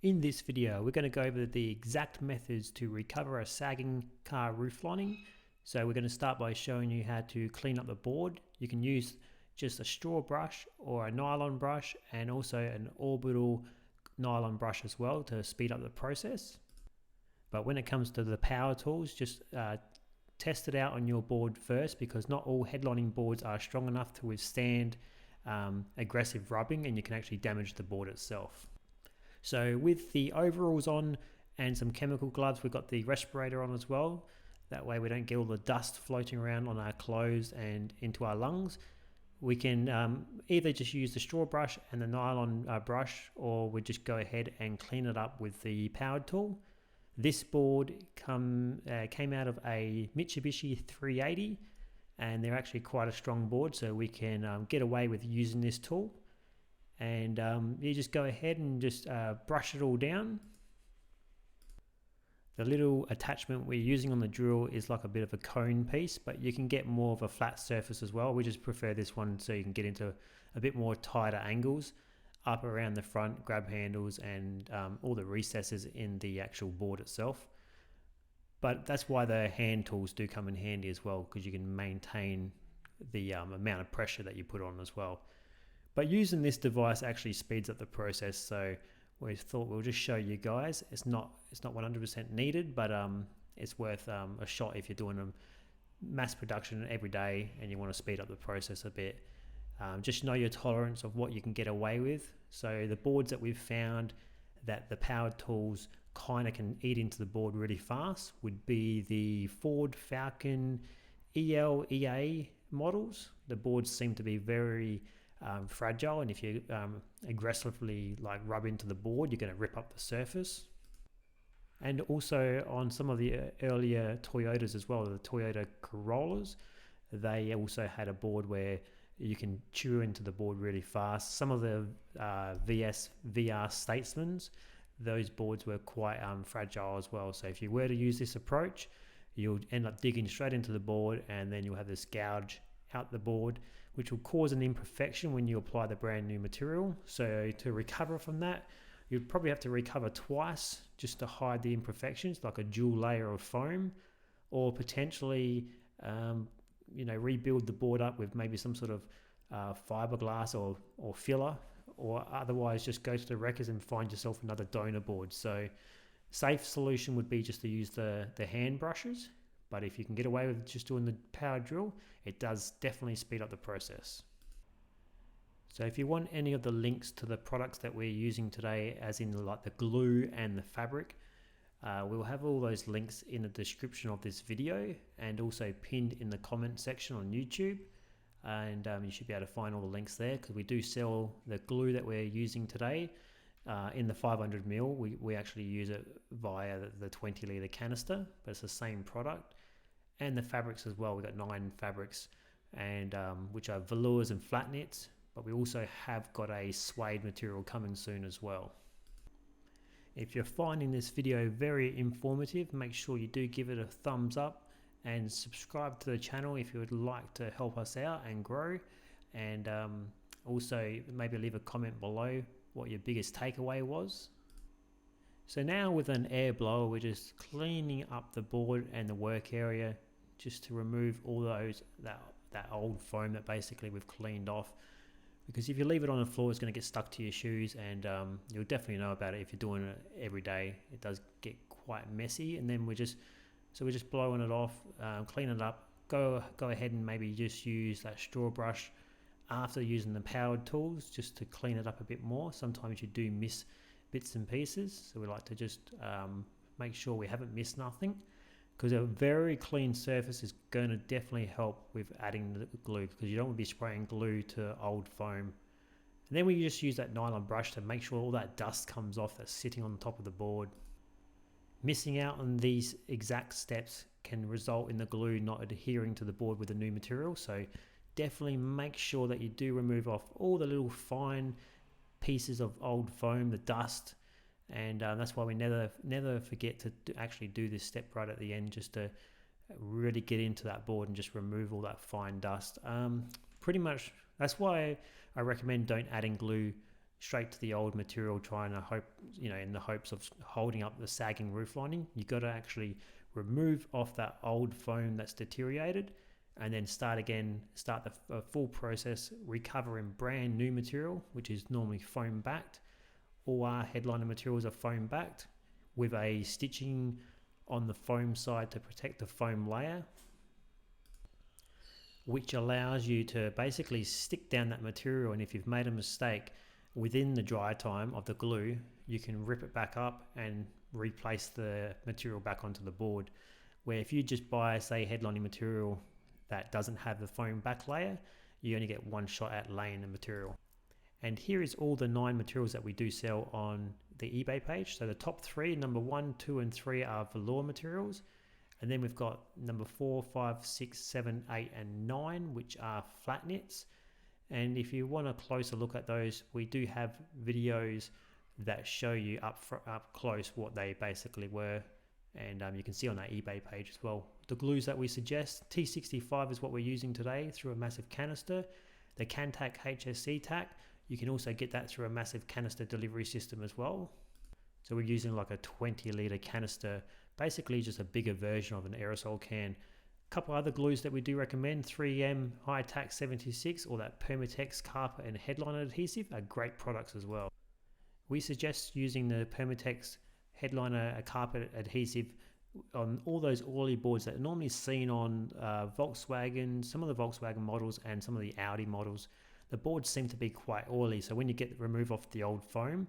In this video, we're going to go over the exact methods to recover a sagging car roof lining. So we're going to start by showing you how to clean up the board. You can use just a straw brush or a nylon brush and also an orbital nylon brush as well to speed up the process. But when it comes to the power tools, just test it out on your board first, because not all headlining boards are strong enough to withstand aggressive rubbing, and you can actually damage the board itself. So with the overalls on and some chemical gloves, we've got the respirator on as well. That way we don't get all the dust floating around on our clothes and into our lungs. We can either just use the straw brush and the nylon brush, or we just go ahead and clean it up with the powered tool. This board came out of a Mitsubishi 380, and they're actually quite a strong board, so we can get away with using this tool. And you just go ahead and just brush it all down. The little attachment we're using on the drill is like a bit of a cone piece, but you can get more of a flat surface as well. We just prefer this one so you can get into a bit more tighter angles up around the front, grab handles, and all the recesses in the actual board itself. But that's why the hand tools do come in handy as well, because you can maintain the amount of pressure that you put on as well. But using this device actually speeds up the process, so we thought we'll just show you guys. It's not 100% needed, but it's worth a shot if you're doing a mass production every day and you want to speed up the process a bit. Just know your tolerance of what you can get away with. So the boards that we've found that the powered tools kind of can eat into the board really fast would be the Ford Falcon EA models. The boards seem to be very fragile, and if you aggressively rub into the board, you're going to rip up the surface. And also on some of the earlier Toyotas as well, the Toyota Corollas, they also had a board where you can chew into the board really fast. Some of the VR Statesmans, those boards were quite fragile as well. So if you were to use this approach, you'll end up digging straight into the board, and then you'll have this gouge out the board, which will cause an imperfection when you apply the brand new material. So to recover from that, you'd probably have to recover twice just to hide the imperfections, like a dual layer of foam, or potentially rebuild the board up with maybe some sort of fiberglass or filler, or otherwise just go to the wreckers and find yourself another donor board. So safe solution would be just to use the hand brushes. But if you can get away with just doing the power drill, it does definitely speed up the process. So if you want any of the links to the products that we're using today, as in like the glue and the fabric, we'll have all those links in the description of this video, and also pinned in the comment section on YouTube. And you should be able to find all the links there, because we do sell the glue that we're using today in the 500ml. We actually use it via the 20 litre canister, but it's the same product. And the fabrics as well, we've got 9 fabrics, and which are velours and flat knits, but we also have got a suede material coming soon as well. If you're finding this video very informative, make sure you do give it a thumbs up and subscribe to the channel if you would like to help us out and grow. And also maybe leave a comment below what your biggest takeaway was. So now with an air blower, we're just cleaning up the board and the work area, just to remove all that old foam that basically we've cleaned off. Because if you leave it on the floor, it's going to get stuck to your shoes, and you'll definitely know about it if you're doing it every day. It does get quite messy, and then we're just blowing it off, cleaning it up. Go ahead and maybe just use that straw brush after using the powered tools, just to clean it up a bit more. Sometimes you do miss bits and pieces, so we like to just make sure we haven't missed nothing, because a very clean surface is going to definitely help with adding the glue, because you don't want to be spraying glue to old foam. And then we just use that nylon brush to make sure all that dust comes off that's sitting on top of the board. Missing out on these exact steps can result in the glue not adhering to the board with the new material, so definitely make sure that you do remove off all the little fine pieces of old foam, the dust, and that's why we never forget to actually do this step right at the end, just to really get into that board and just remove all that fine dust. Pretty much that's why I recommend don't adding glue straight to the old material, trying to hope, in the hopes of holding up the sagging roof lining. You got to actually remove off that old foam that's deteriorated, and then start the full process, recovering brand new material, which is normally foam backed. All our headliner materials are foam backed with a stitching on the foam side to protect the foam layer, which allows you to basically stick down that material, and if you've made a mistake within the dry time of the glue, you can rip it back up and replace the material back onto the board. Where if you just buy, say, headlining material that doesn't have the foam back layer, you only get one shot at laying the material. And here is all the 9 materials that we do sell on the eBay page. So the top 3, number 1, 2 and 3 are velour materials. And then we've got number 4, 5, 6, 7, 8 and 9, which are flat knits. And if you want a closer look at those, we do have videos that show you up close what they basically were. And you can see on that eBay page as well. The glues that we suggest, T65 is what we're using today through a massive canister. The Cantac HSC tack, you can also get that through a massive canister delivery system as well. So we're using like a 20-litre canister, basically just a bigger version of an aerosol can. A couple other glues that we do recommend, 3M High Tack 76 or that Permatex carpet and headliner adhesive are great products as well. We suggest using the Permatex headliner carpet adhesive on all those oily boards that are normally seen on Volkswagen, some of the Volkswagen models and some of the Audi models. The boards seem to be quite oily, so when you remove off the old foam,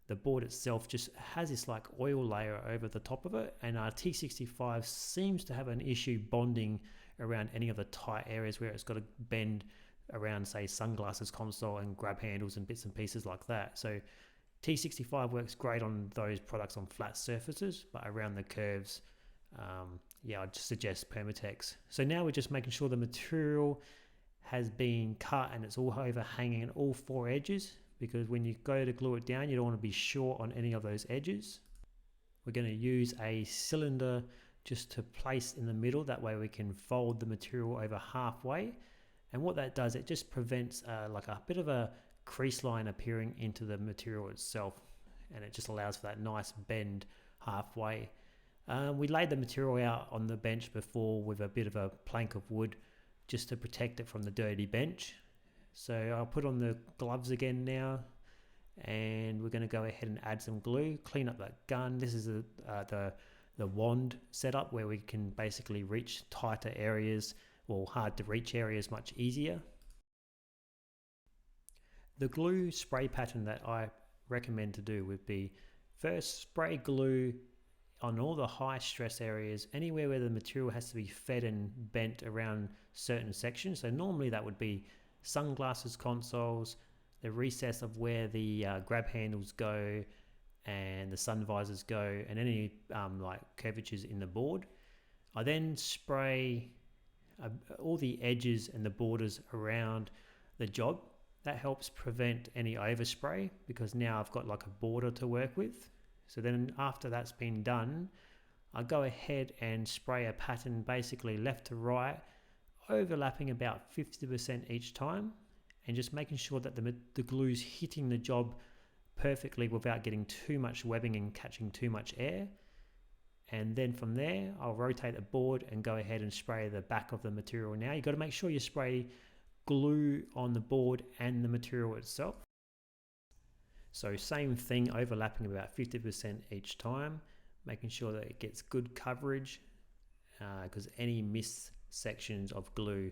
the board itself just has this like oil layer over the top of it, and our T65 seems to have an issue bonding around any of the tight areas where it's got to bend around, say, sunglasses console and grab handles and bits and pieces like that. So T65 works great on those products on flat surfaces, but around the curves, I'd just suggest Permatex. So now we're just making sure the material has been cut and it's all overhanging in all 4 edges, because when you go to glue it down, you don't want to be short on any of those edges. We're going to use a cylinder just to place in the middle, that way we can fold the material over halfway. And what that does, it just prevents like a bit of a crease line appearing into the material itself, and it just allows for that nice bend halfway. We laid the material out on the bench before with a bit of a plank of wood just to protect it from the dirty bench. So I'll put on the gloves again now, and we're going to go ahead and add some glue, clean up that gun. This is the wand setup where we can basically reach tighter areas, or hard to reach areas, much easier. The glue spray pattern that I recommend to do would be, first spray glue on all the high stress areas, anywhere where the material has to be fed and bent around certain sections. So normally that would be sunglasses consoles, the recess of where the grab handles go and the sun visors go, and any like curvatures in the board. I then spray all the edges and the borders around the job. That helps prevent any overspray, because now I've got like a border to work with. So then after that's been done, I go ahead and spray a pattern basically left to right, overlapping about 50% each time, and just making sure that the glue's hitting the job perfectly without getting too much webbing and catching too much air. And then from there, I'll rotate the board and go ahead and spray the back of the material. Now you've got to make sure you spray glue on the board and the material itself. So same thing, overlapping about 50% each time, making sure that it gets good coverage, because any missed sections of glue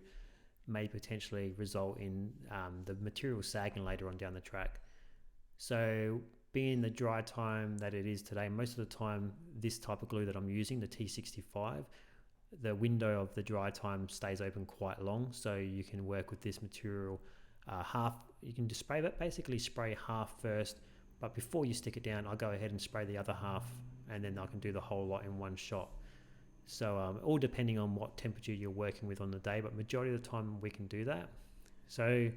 may potentially result in the material sagging later on down the track. So being the dry time that it is today, most of the time this type of glue that I'm using, the T65, the window of the dry time stays open quite long, so you can work with this material you can just basically spray half first, but before you stick it down, I'll go ahead and spray the other half, and then I can do the whole lot in one shot. So all depending on what temperature you're working with on the day, but majority of the time we can do that. So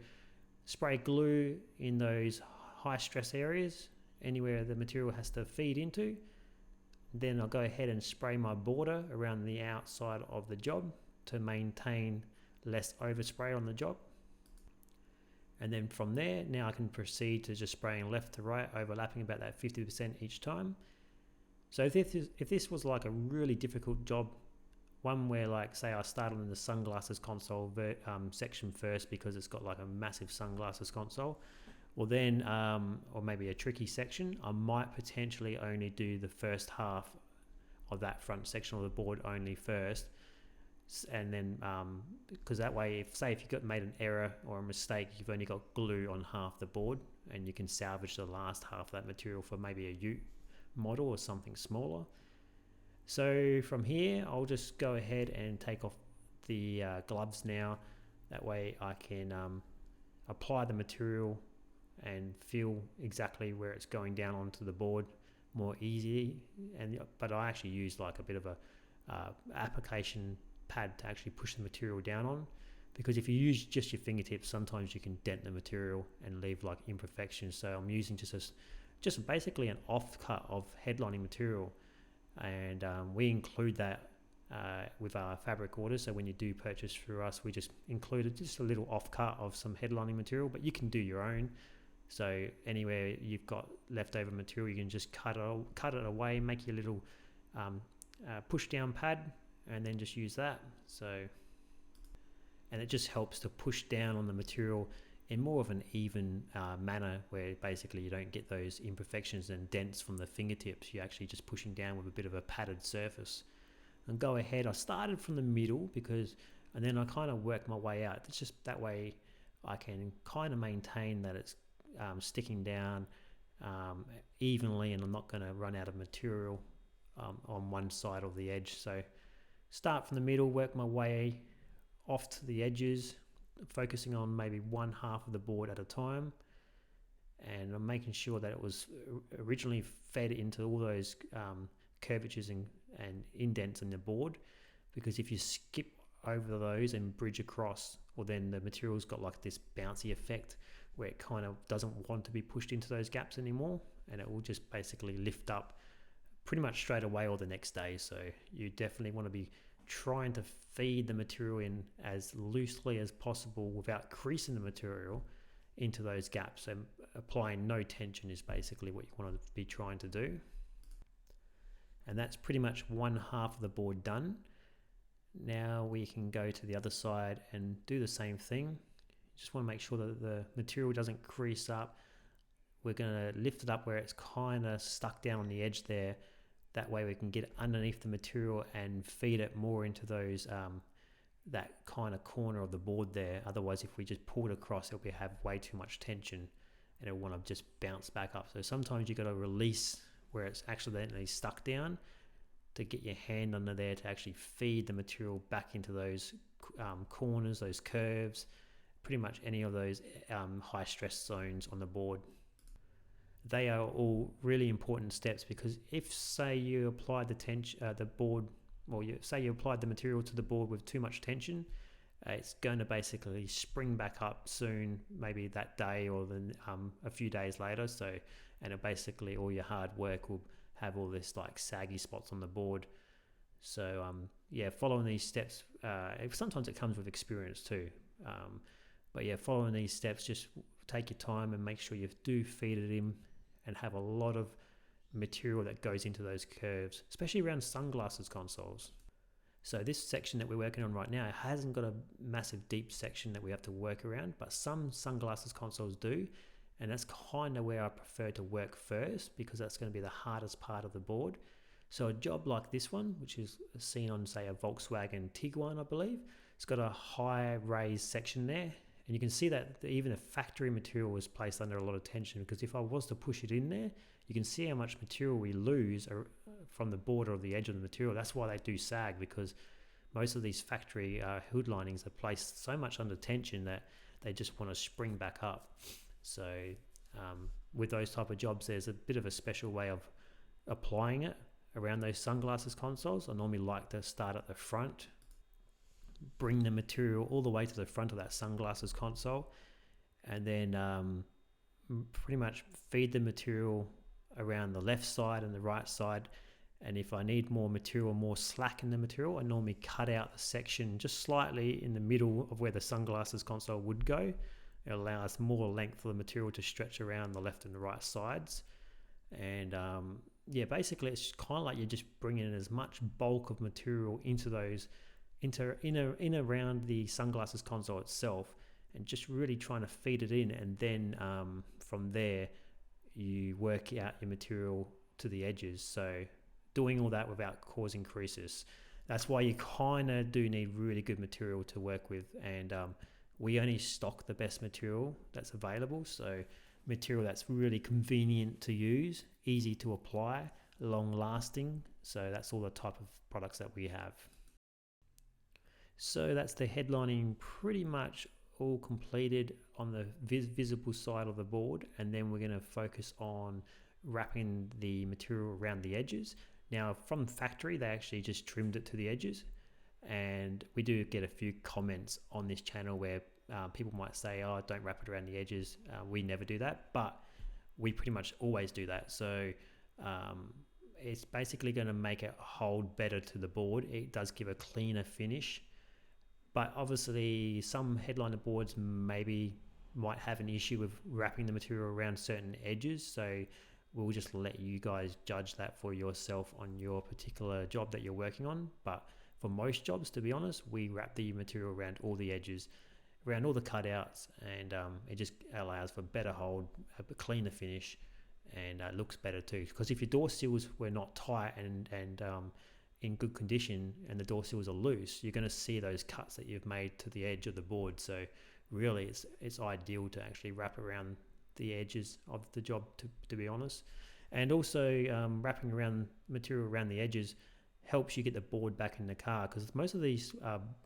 spray glue in those high stress areas, anywhere the material has to feed into. Then I'll go ahead and spray my border around the outside of the job to maintain less overspray on the job. And then from there, now I can proceed to just spraying left to right, overlapping about that 50% each time. So if this was like a really difficult job, one where like say I started in the sunglasses console section first because it's got like a massive sunglasses console, or then or maybe a tricky section, I might potentially only do the first half of that front section of the board only first, and then because that way, if you made an error or a mistake, you've only got glue on half the board, and you can salvage the last half of that material for maybe a U model or something smaller. So from here, I'll just go ahead and take off the gloves now. That way I can apply the material and feel exactly where it's going down onto the board more easily. But I actually use like a bit of a application pad to actually push the material down on, because if you use just your fingertips, sometimes you can dent the material and leave like imperfections. So I'm using just basically an offcut of headlining material, and we include that with our fabric orders. So when you do purchase through us, we just included just a little offcut of some headlining material, but you can do your own. So anywhere you've got leftover material, you can just cut it away, make your little push down pad, and then just use that. And it just helps to push down on the material in more of an even manner, where basically you don't get those imperfections and dents from the fingertips. You're actually just pushing down with a bit of a padded surface. And go ahead, I started from the middle and then I kind of work my way out. It's just that way I can kind of maintain that it's sticking down evenly, and I'm not going to run out of material on one side of the edge. So start from the middle, work my way off to the edges, focusing on maybe one half of the board at a time, and I'm making sure that it was originally fed into all those curvatures and indents in the board, because if you skip over those and bridge across, well, then the material's got like this bouncy effect where it kind of doesn't want to be pushed into those gaps anymore, and it will just basically lift up pretty much straight away or the next day. So you definitely want to be trying to feed the material in as loosely as possible without creasing the material into those gaps. So applying no tension is basically what you want to be trying to do. And that's pretty much one half of the board done. Now we can go to the other side and do the same thing. Just want to make sure that the material doesn't crease up. We're going to lift it up where it's kind of stuck down on the edge there. That way we can get underneath the material and feed it more into those that kind of corner of the board there. Otherwise, if we just pull it across, it'll have way too much tension and it'll want to just bounce back up. So sometimes you've got to release where it's accidentally stuck down to get your hand under there to actually feed the material back into those corners, those curves, pretty much any of those high stress zones on the board. They are all really important steps, because if say you applied the material to the board with too much tension, it's going to basically spring back up soon, maybe that day or then a few days later. And basically all your hard work will have all this like saggy spots on the board. So following these steps, sometimes it comes with experience too. But following these steps, just take your time and make sure you do feed it in and have a lot of material that goes into those curves, especially around sunglasses consoles. So this section that we're working on right now, it hasn't got a massive deep section that we have to work around, but some sunglasses consoles do. And that's kind of where I prefer to work first, because that's going to be the hardest part of the board. So a job like this one, which is seen on say a Volkswagen Tiguan, I believe, it's got a high raised section there. And you can see that even the factory material was placed under a lot of tension, because if I was to push it in there, you can see how much material we lose from the border of the edge of the material. That's why they do sag, because most of these factory hood linings are placed so much under tension that they just want to spring back up. So with those type of jobs, there's a bit of a special way of applying it around those sunglasses consoles. I normally like to start at the front, bring the material all the way to the front of that sunglasses console, and then pretty much feed the material around the left side and the right side. And if I need more material, more slack in the material, I normally cut out the section just slightly in the middle of where the sunglasses console would go, It allows more length for the material to stretch around the left and the right sides. And yeah, basically it's kind of like you're just bringing in as much bulk of material into those, in around the sunglasses console itself, and just really trying to feed it in. And then from there, you work out your material to the edges. So doing all that without causing creases. That's why you kind of do need really good material to work with. And we only stock the best material that's available. So material that's really convenient to use, easy to apply, long lasting. So that's all the type of products that we have. So that's the headlining pretty much all completed on the visible side of the board, and then we're going to focus on wrapping the material around the edges. Now from factory they actually just trimmed it to the edges, and we do get a few comments on this channel where people might say, oh, don't wrap it around the edges. We never do that, but we pretty much always do that. So it's basically going to make it hold better to the board. It does give a cleaner finish, but obviously some headliner boards maybe might have an issue with wrapping the material around certain edges. So we'll just let you guys judge that for yourself on your particular job that you're working on. But for most jobs, to be honest, we wrap the material around all the edges, around all the cutouts, and it just allows for better hold, a cleaner finish, and looks better too. Because if your door seals were not tight and in good condition and the door seals are loose, you're going to see those cuts that you've made to the edge of the board. So really it's ideal to actually wrap around the edges of the job, to be honest. And also wrapping around material around the edges helps you get the board back in the car, because most of these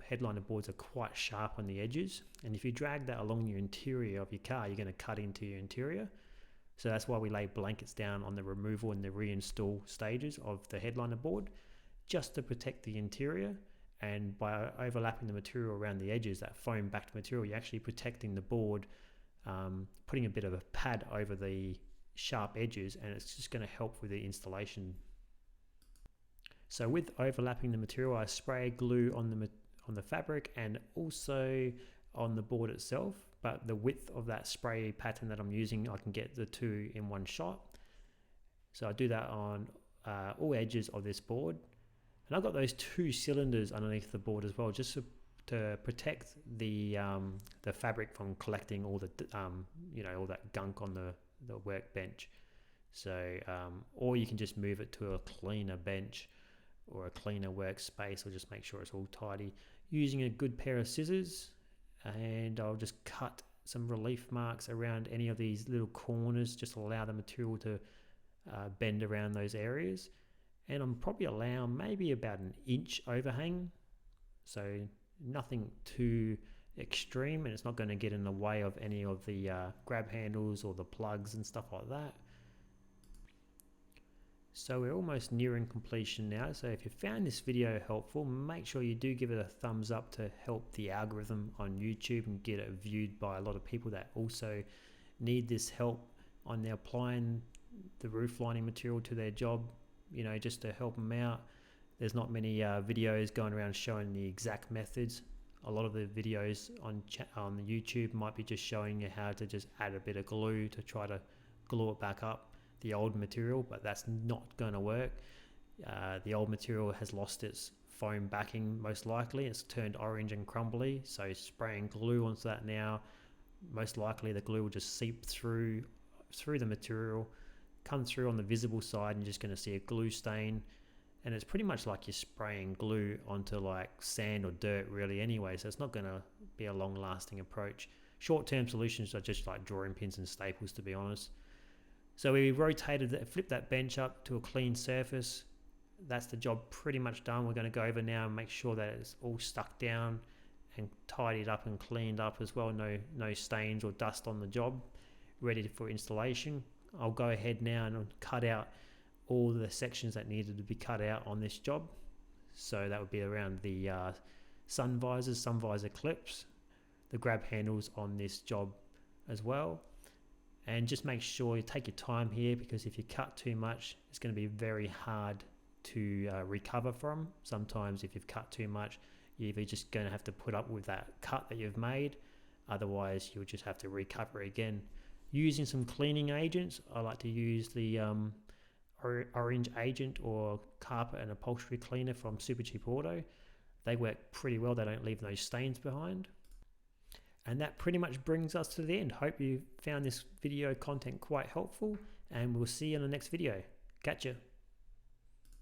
headliner boards are quite sharp on the edges, and if you drag that along your interior of your car, you're going to cut into your interior. So that's why we lay blankets down on the removal and the reinstall stages of the headliner board, just to protect the interior. And by overlapping the material around the edges, that foam backed material, you're actually protecting the board, putting a bit of a pad over the sharp edges, and it's just going to help with the installation. So with overlapping the material, I spray glue on the fabric and also on the board itself, but the width of that spray pattern that I'm using, I can get the two in one shot. So I do that on all edges of this board. And I've got those two cylinders underneath the board as well, just to protect the fabric from collecting all the all that gunk on the workbench. So or you can just move it to a cleaner bench or a cleaner workspace, or just make sure it's all tidy using a good pair of scissors. And I'll just cut some relief marks around any of these little corners, just allow the material to bend around those areas. And I'm probably allowing maybe about an inch overhang, so nothing too extreme, and it's not going to get in the way of any of the grab handles or the plugs and stuff like that. So we're almost nearing completion now. So if you found this video helpful, make sure you do give it a thumbs up to help the algorithm on YouTube and get it viewed by a lot of people that also need this help on their applying the roof lining material to their job, just to help them out. There's not many videos going around showing the exact methods. A lot of the videos on the YouTube might be just showing you how to just add a bit of glue to try to glue it back up, the old material, but that's not going to work. The old material has lost its foam backing, most likely. It's turned orange and crumbly, so spraying glue onto that now, most likely the glue will just seep through the material, come through on the visible side, and you're just going to see a glue stain. And it's pretty much like you're spraying glue onto like sand or dirt really anyway, so it's not going to be a long lasting approach. Short-term solutions are just like drawing pins and staples, to be honest. So we flipped that bench up to a clean surface. That's the job pretty much done. We're going to go over now and make sure that it's all stuck down and tidied up and cleaned up as well. No stains or dust on the job, ready for installation. I'll go ahead now and cut out all the sections that needed to be cut out on this job. So that would be around the sun visor clips, the grab handles on this job as well. And just make sure you take your time here, because if you cut too much, it's going to be very hard to recover from. Sometimes if you've cut too much, you're either just going to have to put up with that cut that you've made, otherwise you'll just have to recover again. Using some cleaning agents, I like to use the orange agent or carpet and upholstery cleaner from Super Cheap Auto. They work pretty well, they don't leave those stains behind. And that pretty much brings us to the end. Hope you found this video content quite helpful, and we'll see you in the next video. Catch ya.